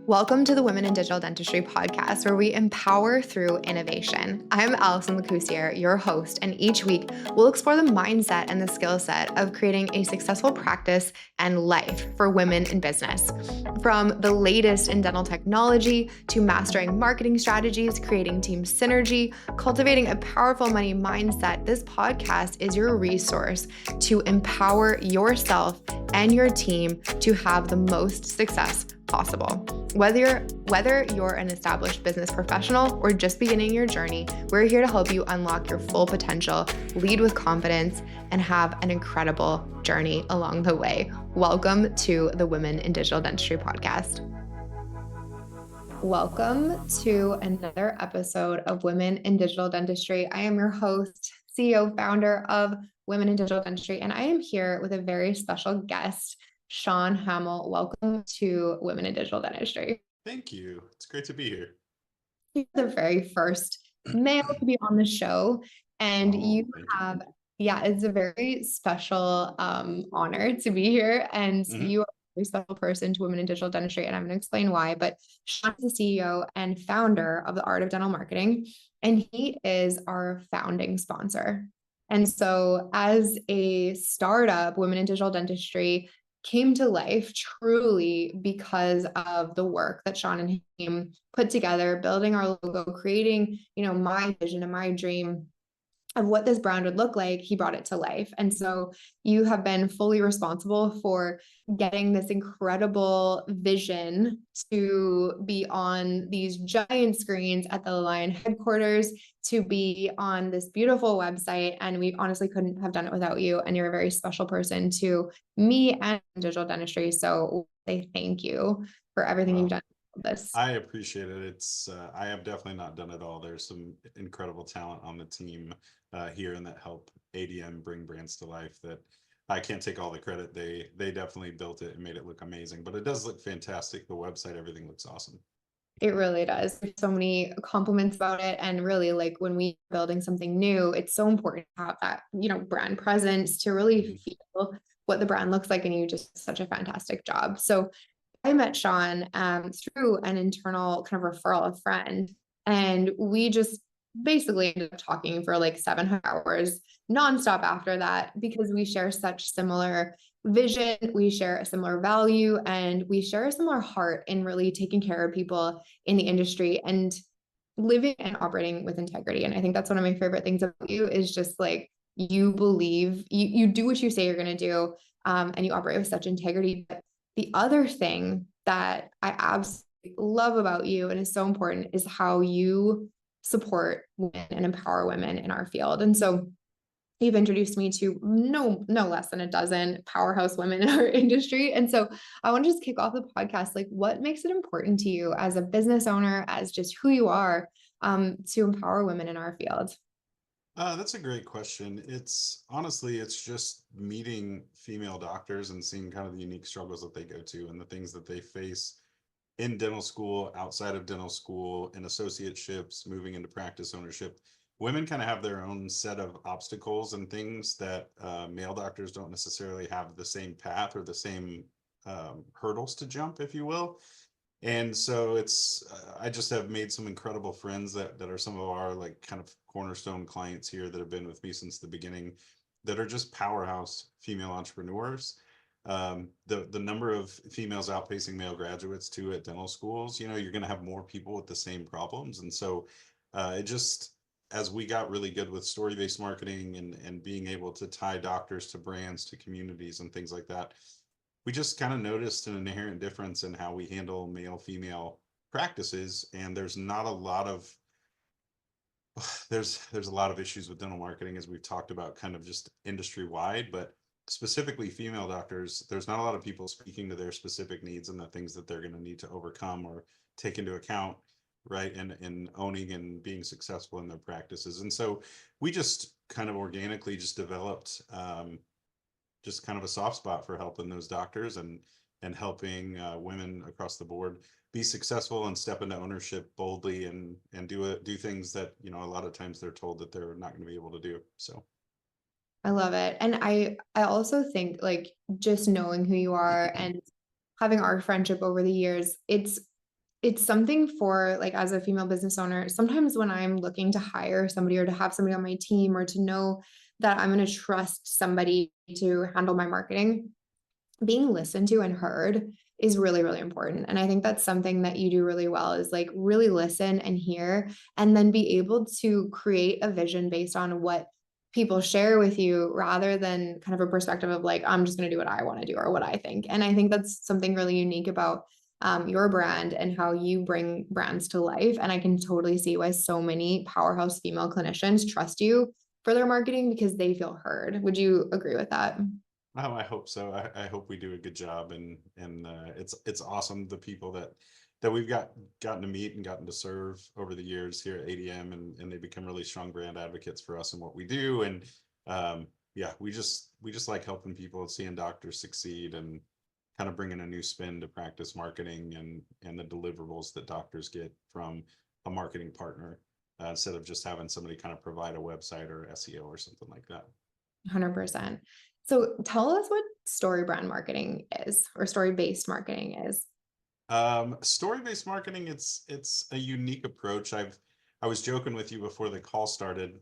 Welcome to the Women in Digital Dentistry podcast, where we empower through innovation. I'm Allison Lacusier, your host, and each week we'll explore the mindset and the skill set of creating a successful practice and life for women in business. From the latest in dental technology to mastering marketing strategies, creating team synergy, cultivating a powerful money mindset, this podcast is your resource to empower yourself and your team to have the most success possible. Whether you're an established business professional or just beginning your journey, we're here to help you unlock your full potential, lead with confidence, and have an incredible journey along the way. Welcome to the Women in Digital Dentistry podcast. Welcome to another episode of Women in Digital Dentistry. I am your host, CEO, founder of Women in Digital Dentistry, and I am here with a very special guest, Sean Hamel. Welcome to Women in Digital Dentistry. Thank you. It's great to be here. You're the very first male to be on the show, and it's a very special honor to be here. And you are a very special person to Women in Digital Dentistry, and I'm going to explain why. But Sean is the CEO and founder of the Art of Dental Marketing, and he is our founding sponsor. And so, as a startup, Women in Digital Dentistry came to life truly because of the work that Sean and him put together, building our logo, creating, my vision and my dream of what this brand would look like. He brought it to life. And so you have been fully responsible for getting this incredible vision to be on these giant screens at the Lion headquarters, to be on this beautiful website. And we honestly couldn't have done it without you. And you're a very special person to me and digital dentistry. So I thank you for everything you've done. This. I appreciate it. I have definitely not done it all. There's some incredible talent on the team here and that help ADM bring brands to life that I can't take all the credit. They definitely built it and made it look amazing, but it does look fantastic. The website, everything looks awesome. It really does. There's so many compliments about it. And really, like, when we're building something new, it's so important to have that, brand presence to really feel what the brand looks like. And you just did such a fantastic job. So I met Sean through an internal kind of referral of friend, and we just basically ended up talking for like 7 hours nonstop after that, because we share such similar vision, we share a similar value, and we share a similar heart in really taking care of people in the industry and living and operating with integrity. And I think that's one of my favorite things about you, is just like, you believe, you do what you say you're going to do, and you operate with such integrity. But the other thing that I absolutely love about you, and is so important, is how you support women and empower women in our field. And so you've introduced me to no less than a dozen powerhouse women in our industry. And so I want to just kick off the podcast. Like, what makes it important to you as a business owner, as just who you are, to empower women in our field? That's a great question. It's just meeting female doctors and seeing kind of the unique struggles that they go to and the things that they face in dental school, outside of dental school, in associateships, moving into practice ownership. Women kind of have their own set of obstacles and things that male doctors don't necessarily have the same path or the same hurdles to jump, if you will. And so I just have made some incredible friends that are some of our like kind of cornerstone clients here that have been with me since the beginning, that are just powerhouse female entrepreneurs. The number of females outpacing male graduates too at dental schools, you're going to have more people with the same problems. And so as we got really good with story-based marketing and being able to tie doctors to brands, to communities and things like that, we just kind of noticed an inherent difference in how we handle male female practices. And there's a lot of issues with dental marketing, as we've talked about, kind of just industry wide, but specifically female doctors, there's not a lot of people speaking to their specific needs and the things that they're going to need to overcome or take into account, right, and owning and being successful in their practices. And so we just kind of organically just developed just kind of a soft spot for helping those doctors and helping women across the board be successful and step into ownership boldly and do things that a lot of times they're told that they're not going to be able to do. So I love it. And I also think, like, just knowing who you are and having our friendship over the years, it's it's something for like as a female business owner, sometimes when I'm looking to hire somebody or to have somebody on my team or to know that I'm going to trust somebody to handle my marketing, being listened to and heard is really, really important. And I think that's something that you do really well is like really listen and hear, and then be able to create a vision based on what people share with you rather than kind of a perspective of like, I'm just going to do what I want to do or what I think. And I think that's something really unique about your brand and how you bring brands to life. And I can totally see why so many powerhouse female clinicians trust you for their marketing because they feel heard. Would you agree with that? Oh, I hope so. I hope we do a good job, and it's awesome the people that we've gotten to meet and gotten to serve over the years here at ADM, and they become really strong brand advocates for us and what we do. And yeah, we just like helping people, seeing doctors succeed, and kind of bringing a new spin to practice marketing and the deliverables that doctors get from a marketing partner, instead of just having somebody kind of provide a website or SEO or something like that. 100%. So tell us what story brand marketing is or story based marketing is. Story-based marketing, it's a unique approach. I was joking with you before the call started,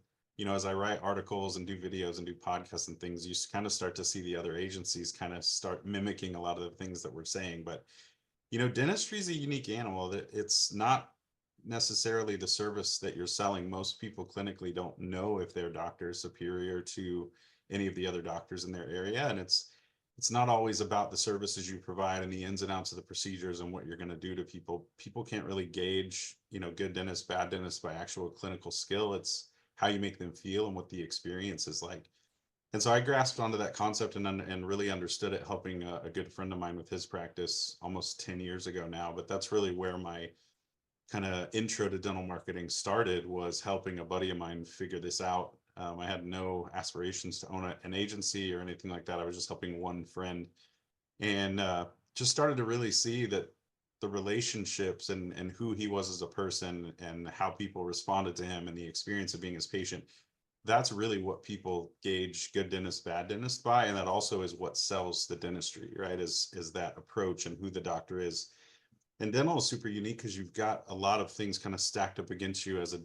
as I write articles and do videos and do podcasts and things, you kind of start to see the other agencies kind of start mimicking a lot of the things that we're saying. But, dentistry is a unique animal, that it's not necessarily the service that you're selling. Most people clinically don't know if their doctor is superior to any of the other doctors in their area. And it's not always about the services you provide and the ins and outs of the procedures and what you're going to do to people. People can't really gauge, good dentists, bad dentists by actual clinical skill. It's how you make them feel and what the experience is like. And so I grasped onto that concept and really understood it, helping a good friend of mine with his practice almost 10 years ago now. But that's really where my kind of intro to dental marketing started, was helping a buddy of mine figure this out. I had no aspirations to own an agency or anything like that. I was just helping one friend, and just started to really see that the relationships and who he was as a person and how people responded to him and the experience of being his patient. That's really what people gauge good dentist, bad dentist by, and that also is what sells the dentistry, right? Is that approach and who the doctor is. And dental is super unique because you've got a lot of things kind of stacked up against you as a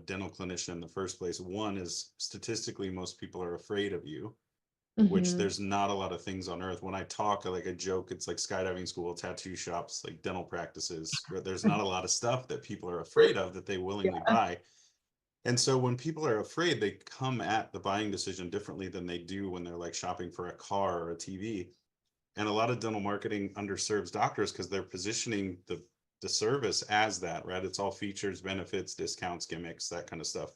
dental clinician in the first place. One is, statistically, most people are afraid of you, which Mm-hmm. there's not a lot of things on earth. When I talk, like a joke, it's like skydiving school, tattoo shops, like dental practices. There's not a lot of stuff that people are afraid of that they willingly Yeah. buy. And so when people are afraid, they come at the buying decision differently than they do when they're like shopping for a car or a TV. And a lot of dental marketing underserves doctors because they're positioning the service as that, right? It's all features, benefits, discounts, gimmicks, that kind of stuff.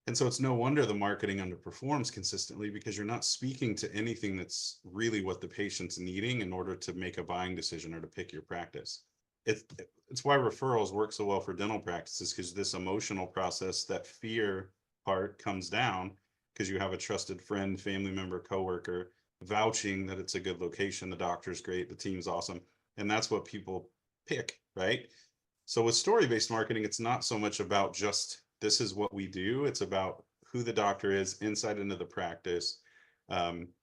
And so it's no wonder the marketing underperforms consistently, because you're not speaking to anything that's really what the patient's needing in order to make a buying decision or to pick your practice. It's it's why referrals work so well for dental practices, because this emotional process, that fear part, comes down because you have a trusted friend, family member, coworker vouching that it's a good location, the doctor's great, the team's awesome, and that's what people pick, right? So with story-based marketing, it's not so much about just this is what we do. It's about who the doctor is, insight into the practice,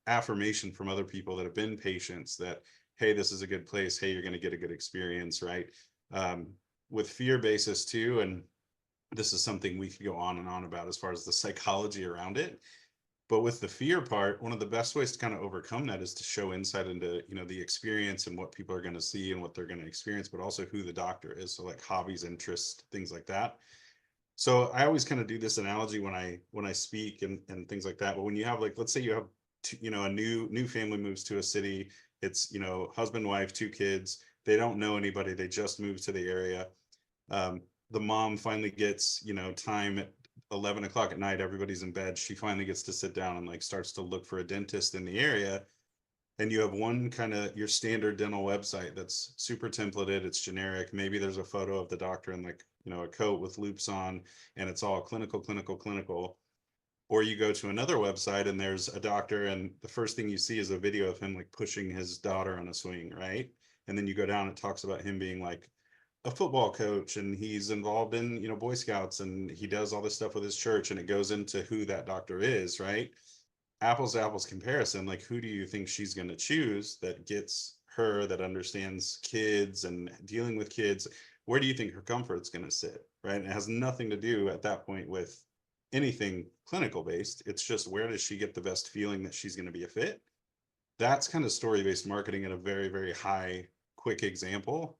affirmation from other people that have been patients that, hey, this is a good place. Hey, you're going to get a good experience, right? Um, with fear basis too, and this is something we could go on and on about as far as the psychology around it. But with the fear part, one of the best ways to kind of overcome that is to show insight into, the experience and what people are going to see and what they're going to experience, but also who the doctor is. So like hobbies, interests, things like that. So I always kind of do this analogy when I speak and things like that. But when you have, like, let's say you have a new family moves to a city. It's, husband, wife, two kids. They don't know anybody. They just moved to the area. The mom finally gets, time at 11 o'clock at night, everybody's in bed. She finally gets to sit down and like starts to look for a dentist in the area. And you have one kind of your standard dental website that's super templated. It's generic. Maybe there's a photo of the doctor in, like, a coat with loops on, and it's all clinical, clinical, clinical. Or you go to another website and there's a doctor, and the first thing you see is a video of him like pushing his daughter on a swing, right? And then you go down, it talks about him being like a football coach, and he's involved in, Boy Scouts, and he does all this stuff with his church, and it goes into who that doctor is, right? Apples to apples comparison, like, who do you think she's going to choose that gets her that understands kids and dealing with kids, where do you think her comfort's going to sit, right? And it has nothing to do at that point with anything clinical based. It's just, where does she get the best feeling that she's going to be a fit? That's kind of story-based marketing at a very, very high, quick example.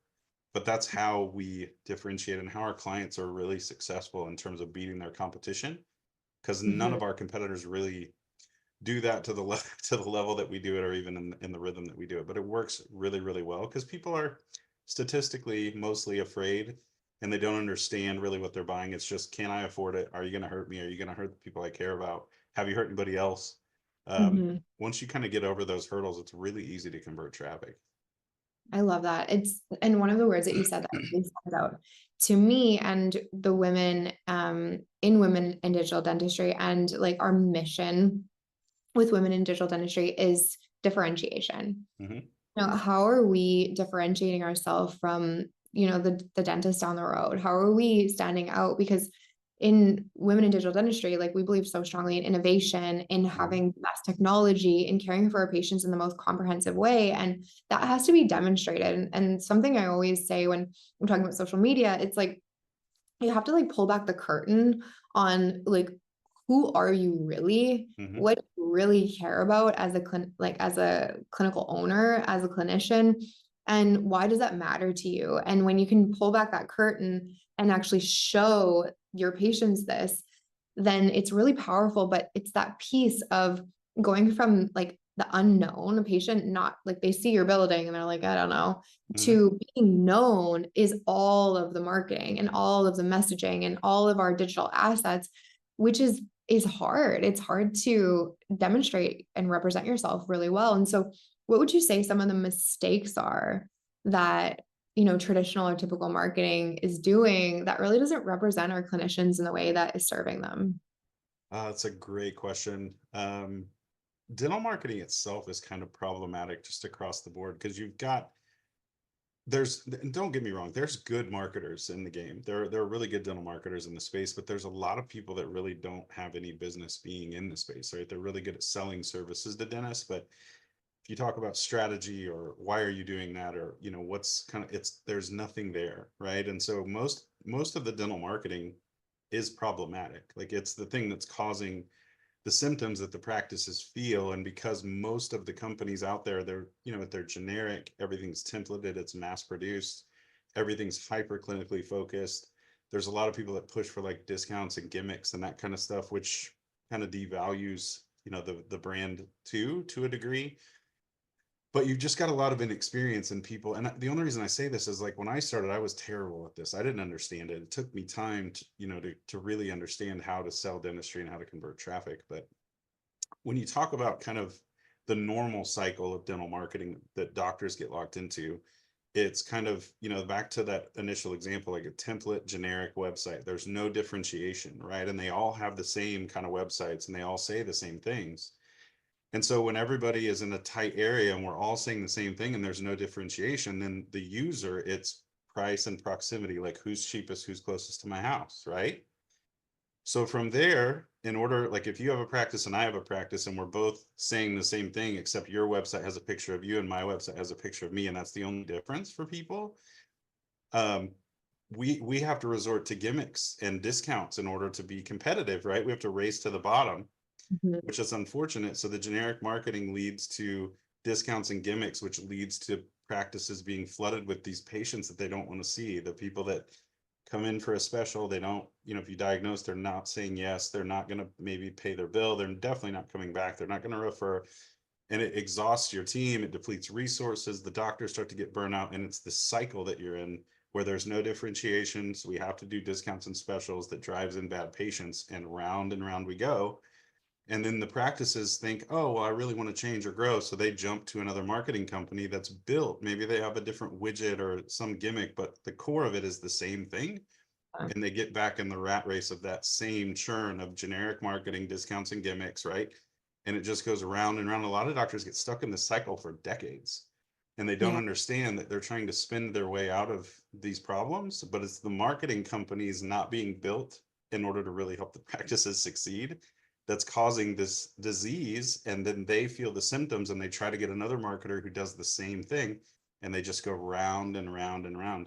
But that's how we differentiate and how our clients are really successful in terms of beating their competition, because none Mhm. of our competitors really do that to the to the level that we do it, or even in the rhythm that we do it. But it works really, really well because people are statistically mostly afraid, and they don't understand really what they're buying. It's just, can I afford it? Are you going to hurt me? Are you going to hurt the people I care about? Have you hurt anybody else? Mhm. Once you kind of get over those hurdles, it's really easy to convert traffic. I love that. And one of the words that you said that really stands out to me and the women in women in digital dentistry, and like our mission with women in digital dentistry is differentiation. Mm-hmm. How are we differentiating ourselves from, the dentist down the road? How are we standing out? Because in women in digital dentistry, like we believe so strongly in innovation, in Mm-hmm. having the best technology, in caring for our patients in the most comprehensive way. And that has to be demonstrated. And something I always say when I'm talking about social media, it's like you have to like pull back the curtain on like who are you really, Mm-hmm. what you really care about as as a clinical owner, as a clinician, and why does that matter to you? And when you can pull back that curtain and actually show your patients this, then it's really powerful. But it's that piece of going from like the unknown, a patient not like they see your building and they're like, I don't know, Mm-hmm. to being known is all of the marketing and all of the messaging and all of our digital assets, which is hard. It's hard to demonstrate and represent yourself really well. And so what would you say some of the mistakes are that, traditional or typical marketing is doing that really doesn't represent our clinicians in the way that is serving them? That's a great question. Dental marketing itself is kind of problematic just across the board, because you've got, there's, and don't get me wrong, there's good marketers in the game. There are really good dental marketers in the space, but there's a lot of people that really don't have any business being in the space, right? They're really good at selling services to dentists, but if you talk about strategy or why are you doing that, or what's kind of, it's, there's nothing there, right? And so most of the dental marketing is problematic. Like, it's the thing that's causing the symptoms that the practices feel. And because most of the companies out there, they're generic, everything's templated, it's mass produced, everything's hyper clinically focused. There's a lot of people that push for like discounts and gimmicks and that kind of stuff, which kind of devalues the brand too, to a degree. But you've just got a lot of inexperience in people. And the only reason I say this is, like, when I started, I was terrible at this. I didn't understand it. It took me time to really understand how to sell dentistry and how to convert traffic. But when you talk about kind of the normal cycle of dental marketing that doctors get locked into, it's kind of, back to that initial example, like a template generic website. There's no differentiation, right? And they all have the same kind of websites and they all say the same things. And so when everybody is in a tight area and we're all saying the same thing and there's no differentiation, then the user, it's price and proximity, like who's cheapest, who's closest to my house, right? So from there, in order, like if you have a practice and I have a practice and we're both saying the same thing, except your website has a picture of you and my website has a picture of me, and that's the only difference for people, um, we have to resort to gimmicks and discounts in order to be competitive, right? We have to race to the bottom, Mhm. which is unfortunate. So the generic marketing leads to discounts and gimmicks, which leads to practices being flooded with these patients that they don't want to see. The people that come in for a special, they don't, if you diagnose, they're not saying yes, they're not going to maybe pay their bill, they're definitely not coming back, they're not going to refer. And it exhausts your team, it depletes resources, the doctors start to get burnout, and it's the cycle that you're in where there's no differentiation. So we have to do discounts and specials that drives in bad patients, and round we go. And then the practices think, oh, well, I really want to change or grow. So they jump to another marketing company that's built. Maybe they have a different widget or some gimmick, but the core of it is the same thing. And they get back in the rat race of that same churn of generic marketing, discounts and gimmicks, right? And it just goes around and around. A lot of doctors get stuck in this cycle for decades. And they don't Yeah. understand that they're trying to spin their way out of these problems, but it's the marketing companies not being built in order to really help the practices succeed. that's causing this disease, and then they feel the symptoms and they try to get another marketer who does the same thing, and they just go round and round and round.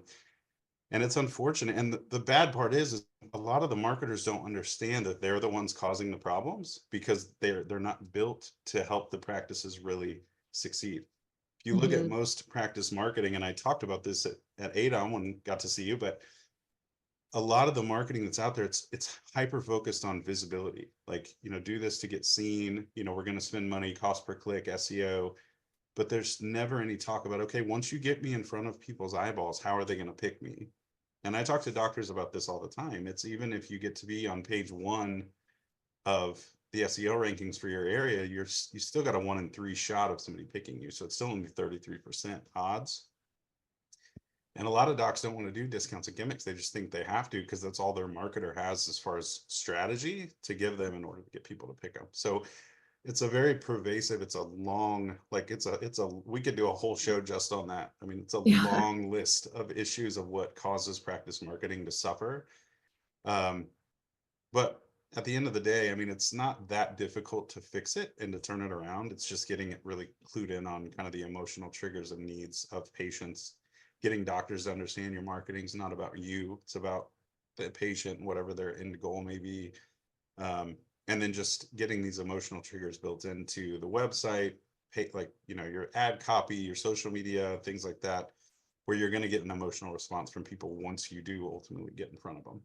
And it's unfortunate. And the bad part is a lot of the marketers don't understand that they're the ones causing the problems, because they're not built to help the practices really succeed. If you look at Mhm. most practice marketing, and I talked about this at ADOM when got to see you, but a lot of the marketing that's out there, it's hyper focused on visibility. Like, do this to get seen, we're going to spend money, cost per click, SEO, but there's never any talk about, okay, once you get me in front of people's eyeballs, how are they going to pick me? And I talk to doctors about this all the time. It's even if you get to be on page one of the SEO rankings for your area, you still got a 1 in 3 shot of somebody picking you. So it's still only 33% odds. And a lot of docs don't want to do discounts and gimmicks. They just think they have to, because that's all their marketer has as far as strategy to give them in order to get people to pick them. So it's a very pervasive, it's a long, like we could do a whole show just on that. I mean, it's a Yeah. long list of issues of what causes practice marketing to suffer. Um, but at the end of the day, I mean, it's not that difficult to fix it and to turn it around. It's just getting it really clued in on kind of the emotional triggers and needs of patients, getting doctors to understand your marketing is not about you, it's about the patient, whatever their end goal may be. And then just getting these emotional triggers built into the website, like, your ad copy, your social media, things like that, where you're going to get an emotional response from people once you do ultimately get in front of them.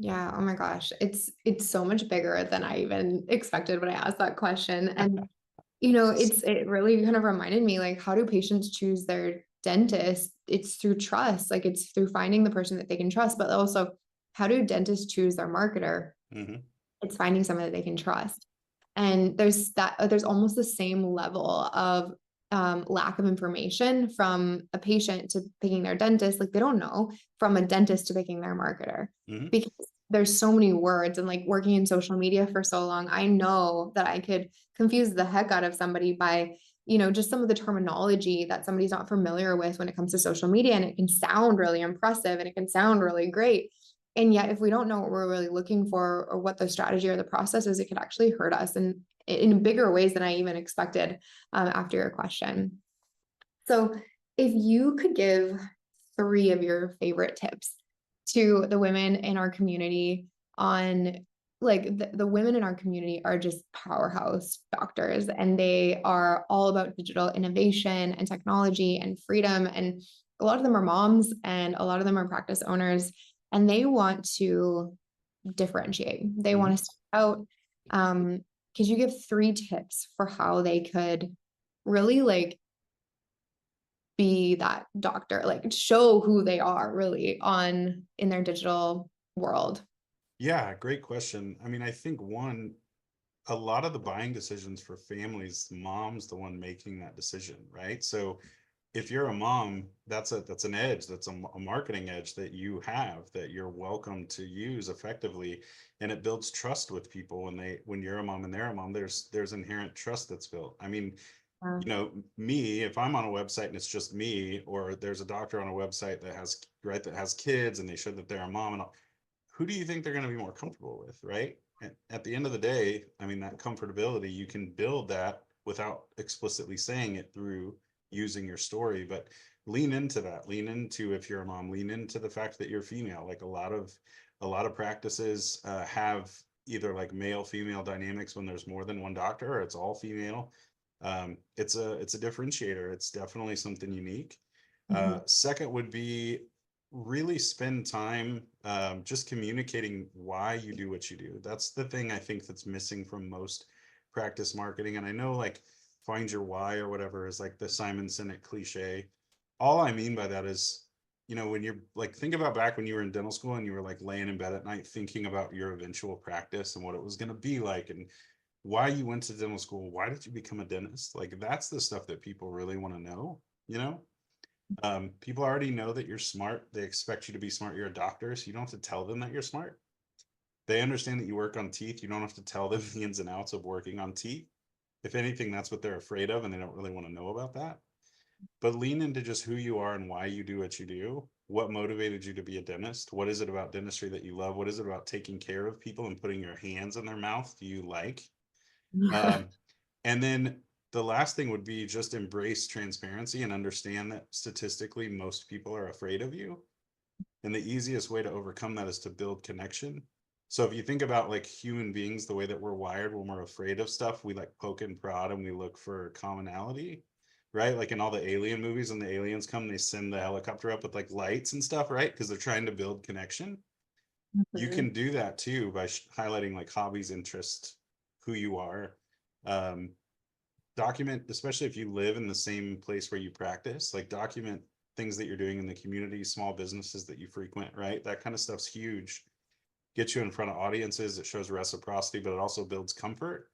Yeah, oh my gosh. It's so much bigger than I even expected when I asked that question. And it really kind of reminded me, like, how do patients choose their dentist? It's through trust. Like, it's through finding the person that they can trust, but also how do dentists choose their marketer? Mm-hmm. It's finding someone that they can trust. And there's almost the same level of lack of information from a patient to picking their dentist. Like, they don't know, from a dentist to picking their marketer, Mm-hmm. because there's so many words. And like, working in social media for so long, I know that I could confuse the heck out of somebody by just some of the terminology that somebody's not familiar with when it comes to social media. And it can sound really impressive and it can sound really great, and yet, if we don't know what we're really looking for or what the strategy or the process is, it could actually hurt us, and in bigger ways than I even expected, after your question. So, if you could give 3 of your favorite tips to the women in our community on, like, the women in our community are just powerhouse doctors, and they are all about digital innovation and technology and freedom. And a lot of them are moms and a lot of them are practice owners, and they want to differentiate. They Mm-hmm. want to stand out. Could you give 3 tips for how they could really, like, be that doctor, like show who they are really on in their digital world? Yeah, great question. I mean, I think a lot of the buying decisions for families, mom's the one making that decision, right? So if you're a mom, that's an edge, that's a marketing edge that you have, that you're welcome to use effectively, and it builds trust with people when you're a mom and they're a mom. There's inherent trust that's built. I mean, me, if I'm on a website and it's just me, or there's a doctor on a website that has kids and they show that they're a mom, and all, who do you think they're going to be more comfortable with, right? At the end of the day, I mean, that comfortability, you can build that without explicitly saying it through using your story, but lean into that. Lean into, if you're a mom, lean into the fact that you're female. Like, a lot of practices have either like male female dynamics when there's more than one doctor, or it's all female. It's a differentiator. It's definitely something unique. Mhm. Second would be really spend time just communicating why you do what you do. That's the thing I think that's missing from most practice marketing. And I know, like, find your why or whatever is like the Simon Sinek cliche. All I mean by that is, when you're like, think about back when you were in dental school and you were like laying in bed at night thinking about your eventual practice and what it was going to be like, and why you went to dental school, why did you become a dentist? Like, that's the stuff that people really want to know, you know? People already know that you're smart. They expect you to be smart. You're a doctor, so you don't have to tell them that you're smart. They understand that you work on teeth. You don't have to tell them the ins and outs of working on teeth. If anything, that's what they're afraid of, and they don't really want to know about that. but lean into just who you are and why you do what you do. What motivated you to be a dentist? What is it about dentistry that you love? What is it about taking care of people and putting your hands in their mouth do you like? Yeah. Um, and then the last thing would be just embrace transparency and understand that statistically most people are afraid of you. And the easiest way to overcome that is to build connection. So if you think about like human beings, the way that we're wired when we're afraid of stuff, we like poke and prod and we look for commonality, right? Like in all the alien movies, when the aliens come, they send the helicopter up with like lights and stuff, right? Because they're trying to build connection. You Mhm. can do that too by highlighting like hobbies, interests, who you are. Um, document, especially if you live in the same place where you practice, like document things that you're doing in the community, small businesses that you frequent, right? That kind of stuff's huge. Get you in front of audiences. It shows reciprocity, but it also builds comfort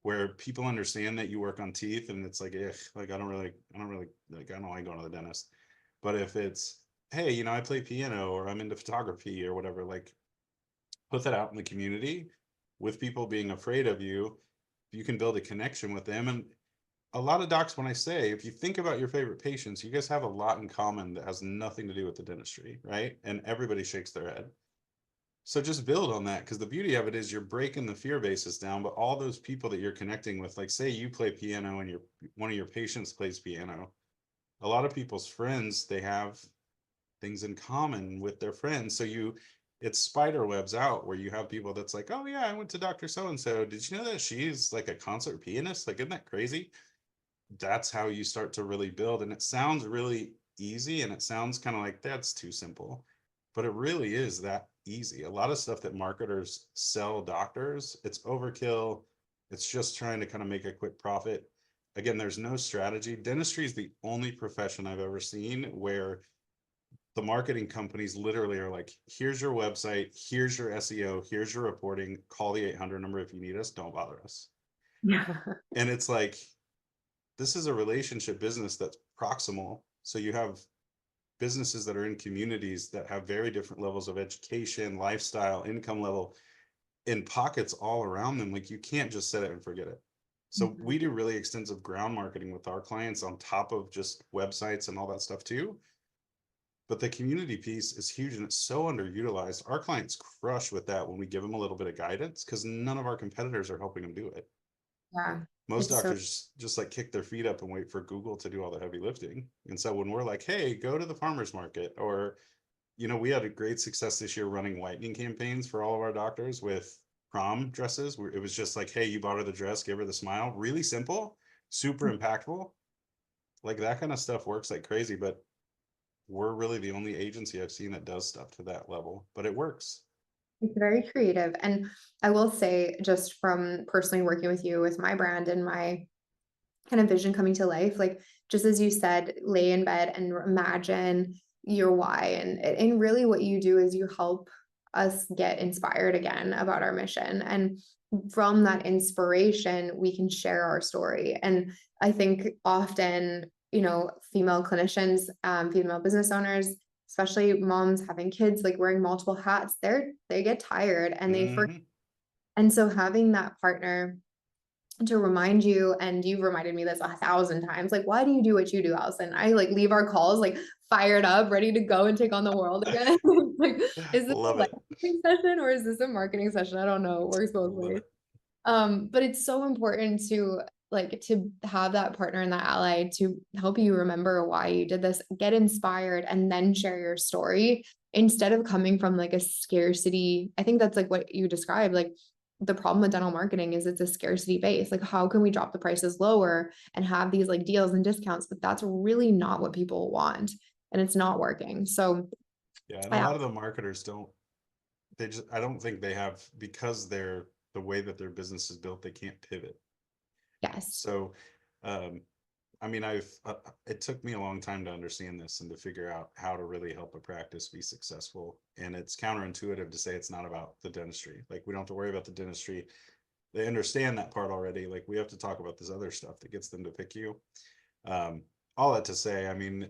where people understand that you work on teeth and it's like, like I don't really like, I don't like going to the dentist. But if it's, hey, I play piano or I'm into photography or whatever, like put that out in the community with people being afraid of you. You can build a connection with them. And a lot of docs, when I say, if you think about your favorite patients, you guys have a lot in common that has nothing to do with the dentistry, right? And everybody shakes their head. So just build on that, because the beauty of it is you're breaking the fear basis down, but all those people that you're connecting with, like say you play piano and one of your patients plays piano, a lot of people's friends, they have things in common with their friends. So it spider webs out where you have people that's like, oh yeah, I went to Dr. So and so. Did you know that she's like a concert pianist? Like, isn't that crazy? That's how you start to really build. And it sounds really easy and it sounds kind of like that's too simple, but it really is that easy. A lot of stuff that marketers sell doctors, it's overkill. It's just trying to kind of make a quick profit. Again, there's no strategy. Dentistry is the only profession I've ever seen where the marketing companies literally are like, here's your website, here's your SEO, here's your reporting, call the 800 number if you need us, don't bother us. Yeah. And it's like, this is a relationship business that's proximal. So you have businesses that are in communities that have very different levels of education, lifestyle, income level in pockets all around them. Like you can't just set it and forget it. So we do really extensive ground marketing with our clients on top of just websites and all that stuff too. But the community piece is huge and it's so underutilized. Our clients crush with that when we give them a little bit of guidance because none of our competitors are helping them do it. Yeah. Most It's so doctors just like kick their feet up and wait for Google to do all the heavy lifting. And so when we're like, hey, go to the farmer's market, or, we had a great success this year running whitening campaigns for all of our doctors with prom dresses, where it was just like, hey, you bought her the dress, give her the smile. Really simple, super impactful. Like that kind of stuff works like crazy, but we're really the only agency I've seen that does stuff to that level, but it works. it's very creative. And I will say, just from personally working with you with my brand and my kind of vision coming to life, like just as you said, lay in bed and imagine your why. And really what you do is you help us get inspired again about our mission. And from that inspiration, we can share our story. And I think often, female clinicians, female business owners, especially moms having kids, like wearing multiple hats, they get tired and they forget. Mm-hmm. And so having that partner to remind you, and you've reminded me this 1,000 times, like, why do you do what you do, Allison? I like leave our calls like fired up, ready to go and take on the world again. Like, is this a Love it. licensing session or is this a marketing session? I don't know. It works both Love ways. it. But it's so important to have that partner and that ally to help you remember why you did this, get inspired, and then share your story instead of coming from like a scarcity. I think that's like what you described. Like the problem with dental marketing is it's a scarcity base. Like, how can we drop the prices lower and have these like deals and discounts? But that's really not what people want, and it's not working. So, Yeah, and a I lot of the marketers don't, I don't think they have, because the way that their business is built, they can't pivot. yes, So, um, I mean, it took me a long time to understand this and to figure out how to really help a practice be successful. And it's counterintuitive to say it's not about the dentistry. Like, we don't have to worry about the dentistry. They understand that part already. Like, we have to talk about this other stuff that gets them to pick you. Um, all that to say, I mean,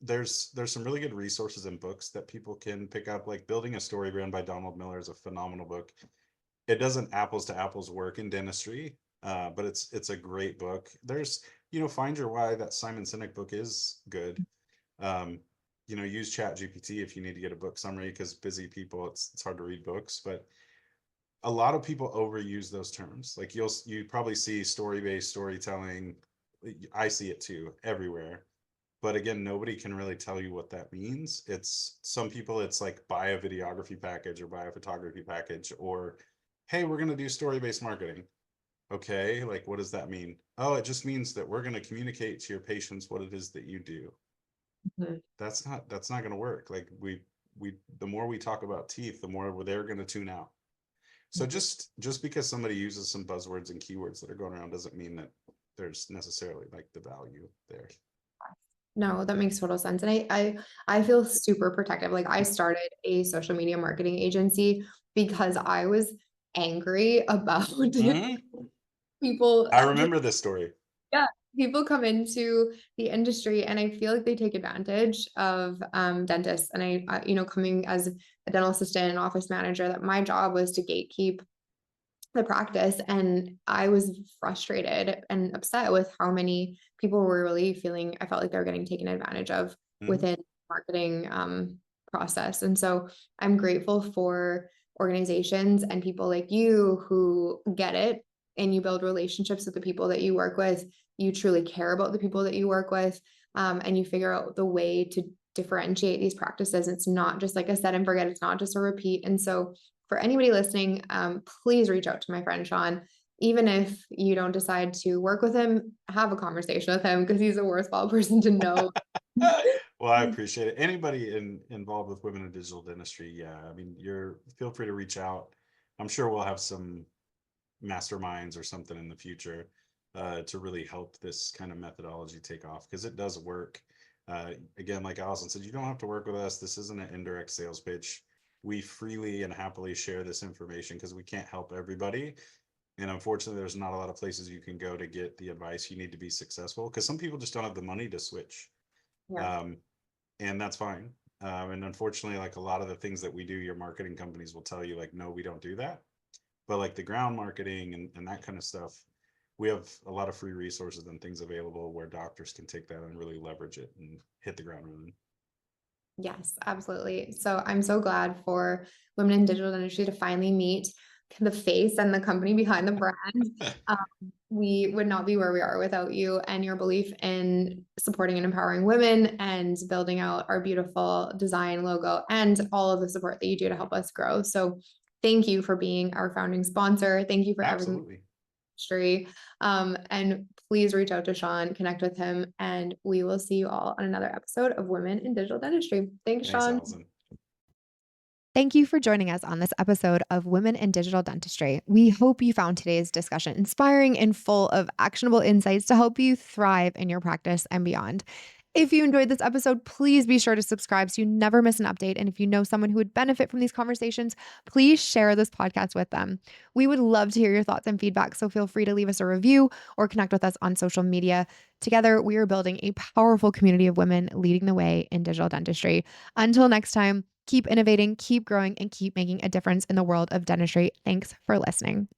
there's some really good resources and books that people can pick up. Like Building a Story Brand by Donald Miller is a phenomenal book. It doesn't apples to apples work in dentistry, but it's a great book. find your why. That Simon Sinek book is good. Um, use Chat GPT if you need to get a book summary, because busy people, it's hard to read books, but a lot of people overuse those terms. Like you probably see story-based storytelling. I see it too everywhere. But again, nobody can really tell you what that means. It's some people, it's like buy a videography package or buy a photography package, or hey, we're going to do story-based marketing. Okay, like what does that mean? Oh, it just means that we're going to communicate to your patients what it is that you do. Mhm. That's not going to work. Like the more we talk about teeth, the more they're going to tune out. So Mhm. just because somebody uses some buzzwords and keywords that are going around doesn't mean that there's necessarily like the value there. No, that makes total sense. And I feel super protective. Like I started a social media marketing agency because I was angry about Mhm. people. I remember this story. Yeah, people come into the industry and I feel like they take advantage of dentists. And coming as a dental assistant and office manager, that my job was to gatekeep the practice. And I was frustrated and upset with how many people were really feeling, I felt like they were getting taken advantage of Mhm. within marketing process. And so I'm grateful for organizations and people like you who get it, and you build relationships with the people that you work with. You truly care about the people that you work with, and you figure out the way to differentiate these practices. It's not just like a set and forget. It's not just a repeat. And so for anybody listening, please reach out to my friend Sean. Even if you don't decide to work with him, have a conversation with him, because he's a worthwhile person to know. Well, I appreciate it. Anybody involved with women in digital dentistry, yeah. I mean, you're feel free to reach out. I'm sure we'll have some masterminds or something in the future to really help this kind of methodology take off, because it does work. Again, like Allison said, you don't have to work with us. This isn't an indirect sales pitch. We freely and happily share this information because we can't help everybody. And unfortunately, there's not a lot of places you can go to get the advice you need to be successful, because some people just don't have the money to switch. Yeah. Um, and that's fine. And unfortunately, like a lot of the things that we do, your marketing companies will tell you, like, no, we don't do that. But like the ground marketing and that kind of stuff, we have a lot of free resources and things available where doctors can take that and really leverage it and hit the ground running. Yes, absolutely. So I'm so glad for women in digital industry to finally meet the face and the company behind the brand. Um, we would not be where we are without you and your belief in supporting and empowering women and building out our beautiful design logo and all of the support that you do to help us grow. So thank you for being our founding sponsor. Thank you for everything Absolutely. industry. And please reach out to Sean, connect with him, and we will see you all on another episode of Women in Digital Dentistry. Thanks, Thanks, Sean. Allison. Thank you for joining us on this episode of Women in Digital Dentistry. We hope you found today's discussion inspiring and full of actionable insights to help you thrive in your practice and beyond. If you enjoyed this episode, please be sure to subscribe so you never miss an update. And if you know someone who would benefit from these conversations, please share this podcast with them. We would love to hear your thoughts and feedback, so feel free to leave us a review or connect with us on social media. Together, we are building a powerful community of women leading the way in digital dentistry. Until next time, keep innovating, keep growing, and keep making a difference in the world of dentistry. Thanks for listening.